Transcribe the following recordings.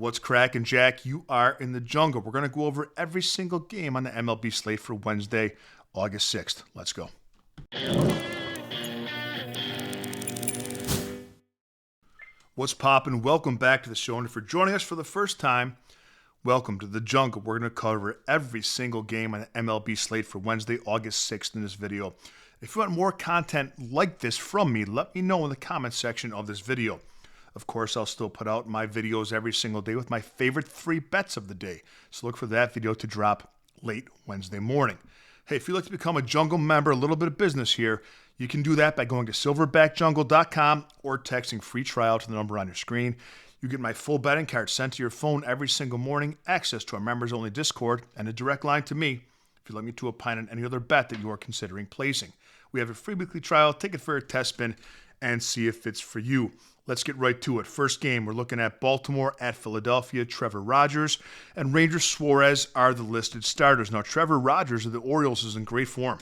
What's cracking, Jack? You are in the jungle. We're going to go over every single game on the MLB slate for Wednesday, August 6th. Let's go. What's poppin'? Welcome back to the show. And if you're joining us for the first time, welcome to the jungle. We're going to cover every single game on the MLB slate for Wednesday, August 6th in this video. If you want more content like this from me, let me know in the comments section of this video. Of course, I'll still put out my videos every single day with my favorite 3 bets of the day. So look for that video to drop late Wednesday morning. Hey, if you'd like to become a Jungle member, a little bit of business here, you can do that by going to silverbackjungle.com or texting free trial to the number on your screen. You get my full betting card sent to your phone every single morning, access to our members-only Discord, and a direct line to me if you'd like me to opine on any other bet that you are considering placing. We have a free weekly trial. Take it for a test spin and see if it's for you. Let's get right to it. First game, we're looking at Baltimore at Philadelphia. Trevor Rogers and Ranger Suarez are the listed starters. Now, Trevor Rogers of the Orioles is in great form.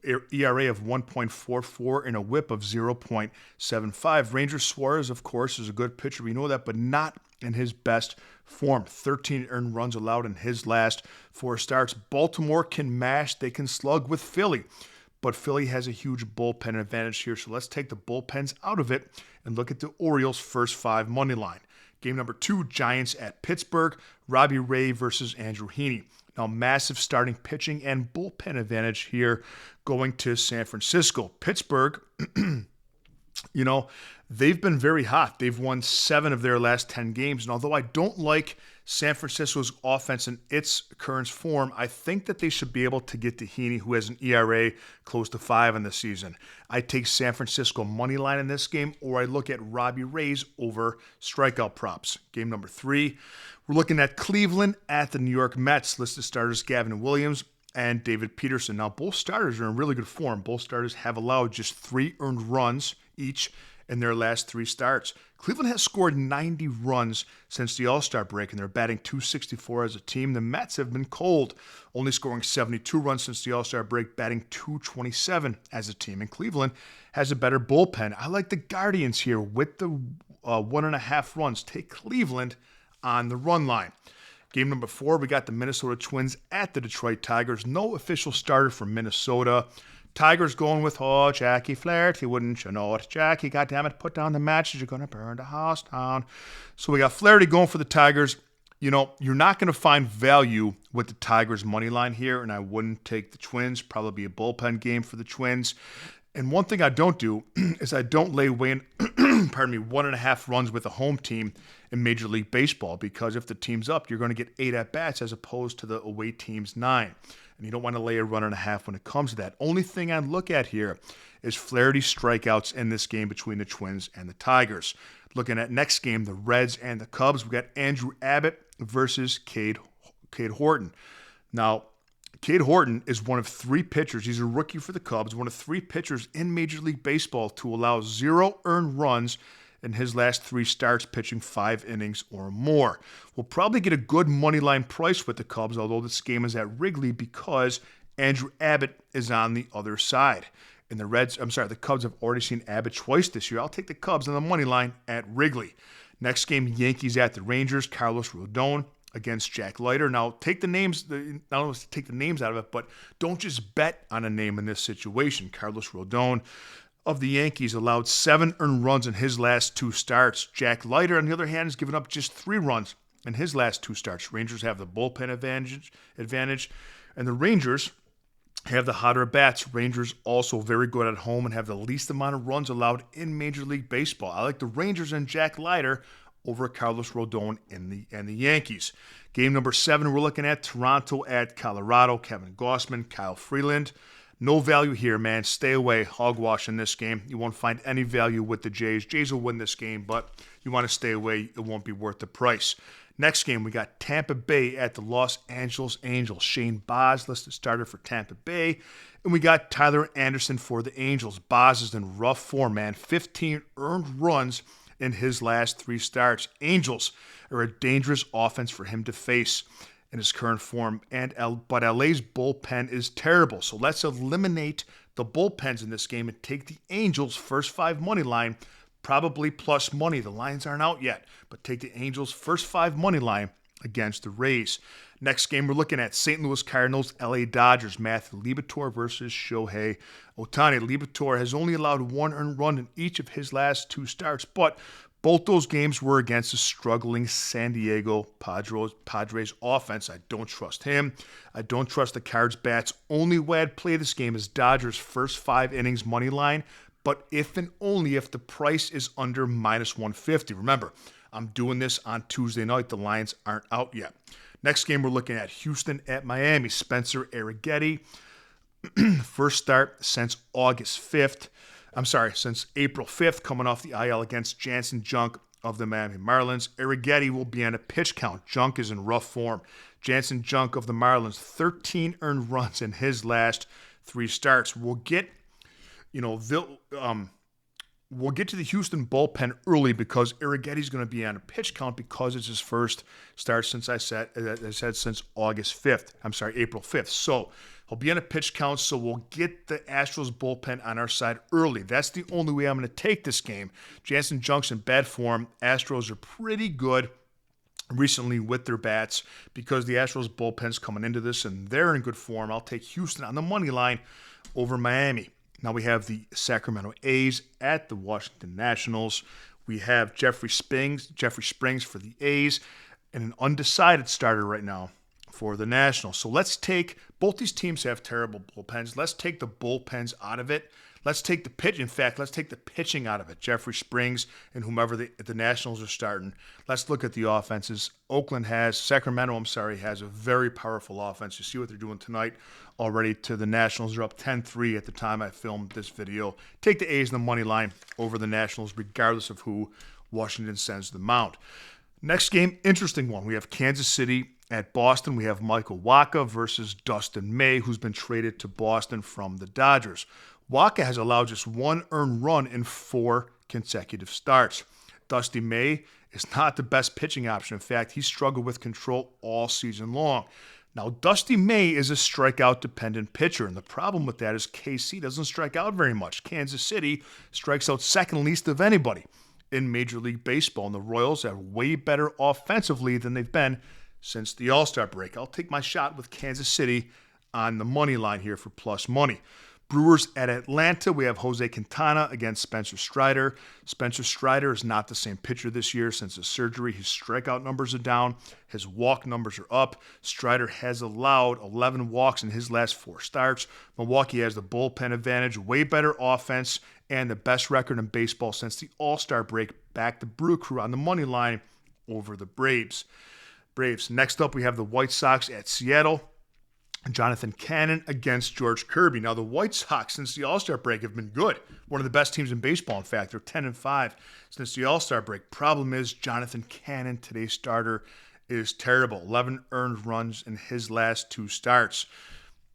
ERA of 1.44 and a whip of 0.75. Ranger Suarez, of course, is a good pitcher. We know that, but not in his best form. 13 earned runs allowed in his last 4 starts. Baltimore can mash. They can slug with Philly. But Philly has a huge bullpen advantage here, so let's take the bullpens out of it and look at the Orioles' first 5 money line. Game number 2, Giants at Pittsburgh, Robbie Ray versus Andrew Heaney. Now, massive starting pitching and bullpen advantage here going to San Francisco. Pittsburgh, they've been very hot. They've won 7 of their last 10 games. And although I don't like San Francisco's offense in its current form, I think that they should be able to get to Heaney, who has an ERA close to 5 in the season. I take San Francisco money line in this game, or I look at Robbie Ray's over strikeout props. Game number 3, we're looking at Cleveland at the New York Mets. Listed starters Gavin Williams and David Peterson. Now, both starters are in really good form. Both starters have allowed just 3 earned runs each in their last 3 starts. Cleveland has scored 90 runs since the All-Star break, and they're batting .264 as a team. The Mets have been cold, only scoring 72 runs since the All-Star break, batting .227 as a team. And Cleveland has a better bullpen. I like the Guardians here with the 1.5 runs. Take Cleveland on the run line. Game number 4, we got the Minnesota Twins at the Detroit Tigers. No official starter for Minnesota. Tigers going with, Jackie Flaherty, wouldn't you know it? Jackie, goddammit, put down the matches. You're going to burn the house down. So we got Flaherty going for the Tigers. You're not going to find value with the Tigers' money line here, and I wouldn't take the Twins. Probably be a bullpen game for the Twins. And one thing I don't do is I don't lay 1.5 runs with a home team in Major League Baseball, because if the team's up, you're going to get 8 at-bats as opposed to the away team's 9. And you don't want to lay a 1.5 when it comes to that. Only thing I look at here is Flaherty's strikeouts in this game between the Twins and the Tigers. Looking at next game, the Reds and the Cubs, we got Andrew Abbott versus Cade Horton. Now, Cade Horton is one of 3 pitchers. He's a rookie for the Cubs, one of 3 pitchers in Major League Baseball to allow 0 earned runs in his last 3 starts, pitching 5 innings or more. We'll probably get a good money line price with the Cubs, although this game is at Wrigley, because Andrew Abbott is on the other side. And the Cubs have already seen Abbott twice this year. I'll take the Cubs on the money line at Wrigley. Next game, Yankees at the Rangers. Carlos Rodon against Jack Leiter. Now, take the names, not only take the names out of it, but don't just bet on a name in this situation. Carlos Rodon of the Yankees allowed 7 earned runs in his last 2 starts. Jack Leiter, on the other hand, has given up just 3 runs in his last 2 starts. Rangers have the bullpen advantage, and the Rangers have the hotter bats. Rangers also very good at home and have the least amount of runs allowed in Major League Baseball. I like the Rangers and Jack Leiter over Carlos Rodon and the Yankees. Game number 7, we're looking at Toronto at Colorado. Kevin Gausman, Kyle Freeland. No value here, man. Stay away. Hogwash in this game. You won't find any value with the Jays. Jays will win this game, but you want to stay away. It won't be worth the price. Next game, we got Tampa Bay at the Los Angeles Angels. Shane Baz listed starter for Tampa Bay. And we got Tyler Anderson for the Angels. Baz is in rough form, man. 15 earned runs in his last 3 starts. Angels are a dangerous offense for him to face in his current form, but LA's bullpen is terrible. So let's eliminate the bullpens in this game and take the Angels' first 5 money line probably plus money. The lines aren't out yet, but take the Angels first 5 money line against the Rays. Next game, we're looking at St. Louis Cardinals, LA Dodgers. Matthew Liberatore versus Shohei Ohtani. Liberatore has only allowed 1 earned run in each of his last 2 starts, but both those games were against a struggling San Diego Padres offense. I don't trust him. I don't trust the Cards' bats. Only way I'd play this game is Dodgers' first 5 innings money line, but if and only if the price is under minus 150. Remember, I'm doing this on Tuesday night. The lines aren't out yet. Next game, we're looking at Houston at Miami. Spencer Arrighetti, first start since since April 5th, coming off the IL against Jansen Junk of the Miami Marlins. Arrighetti will be on a pitch count. Junk is in rough form. Jansen Junk of the Marlins, 13 earned runs in his last 3 starts. We'll get to the Houston bullpen early because Arrighetti's going to be on a pitch count because it's his first start since April 5th. So he'll be on a pitch count, so we'll get the Astros bullpen on our side early. That's the only way I'm going to take this game. Jansen Junk's in bad form. Astros are pretty good recently with their bats because the Astros bullpen's coming into this and they're in good form. I'll take Houston on the money line over Miami. Now we have the Sacramento A's at the Washington Nationals. We have Jeffrey Springs for the A's and an undecided starter right now for the Nationals. So let's take, both these teams have terrible bullpens. Let's take the bullpens out of it. Let's take the pitch. In fact, let's take the pitching out of it. Jeffrey Springs and whomever the Nationals are starting. Let's look at the offenses. Sacramento has a very powerful offense. You see what they're doing tonight already to the Nationals. They're up 10-3 at the time I filmed this video. Take the A's in the money line over the Nationals, regardless of who Washington sends to the mound. Next game, interesting one. We have Kansas City at Boston. We have Michael Wacha versus Dustin May, who's been traded to Boston from the Dodgers. Wacha has allowed just 1 earned run in 4 consecutive starts. Dusty May is not the best pitching option. In fact, he struggled with control all season long. Now, Dusty May is a strikeout-dependent pitcher, and the problem with that is KC doesn't strike out very much. Kansas City strikes out second least of anybody in Major League Baseball, and the Royals are way better offensively than they've been since the All-Star break. I'll take my shot with Kansas City on the money line here for plus money. Brewers at Atlanta, we have Jose Quintana against Spencer Strider. Spencer Strider is not the same pitcher this year since his surgery. His strikeout numbers are down. His walk numbers are up. Strider has allowed 11 walks in his last 4 starts. Milwaukee has the bullpen advantage, way better offense, and the best record in baseball since the All-Star break. Back the Brew Crew on the money line over the Braves. Next up, we have the White Sox at Seattle. Jonathan Cannon against George Kirby. Now, the White Sox, since the All-Star break, have been good. One of the best teams in baseball, in fact. They're 10-5 since the All-Star break. Problem is, Jonathan Cannon, today's starter, is terrible. 11 earned runs in his last 2 starts.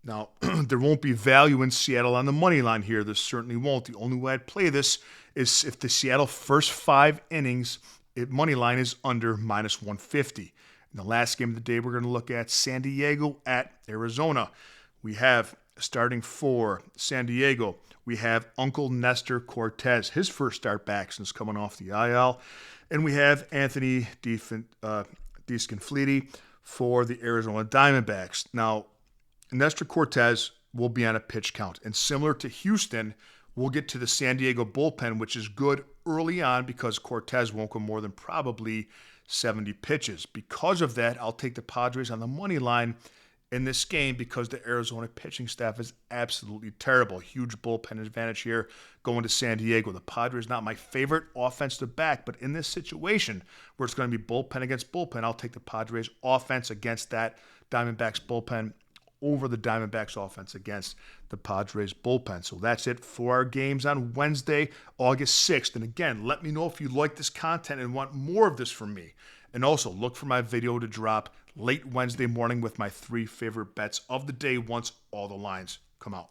Now, there won't be value in Seattle on the money line here. There certainly won't. The only way I'd play this is if the Seattle first 5 innings money line is under minus 150. In the last game of the day, we're going to look at San Diego at Arizona. We have, starting for San Diego, we have Uncle Nestor Cortez, his first start back since coming off the IL. And we have Anthony DeScalfidi for the Arizona Diamondbacks. Now, Nestor Cortez will be on a pitch count. And similar to Houston, we'll get to the San Diego bullpen, which is good early on because Cortez won't go more than probably 70 pitches. Because of that, I'll take the Padres on the money line in this game because the Arizona pitching staff is absolutely terrible. Huge bullpen advantage here going to San Diego. The Padres not my favorite offense to back, but in this situation where it's going to be bullpen against bullpen, I'll take the Padres offense against that Diamondbacks bullpen over the Diamondbacks offense against the Padres bullpen. So that's it for our games on Wednesday, August 6th. And again, let me know if you like this content and want more of this from me. And also look for my video to drop late Wednesday morning with my 3 favorite bets of the day once all the lines come out.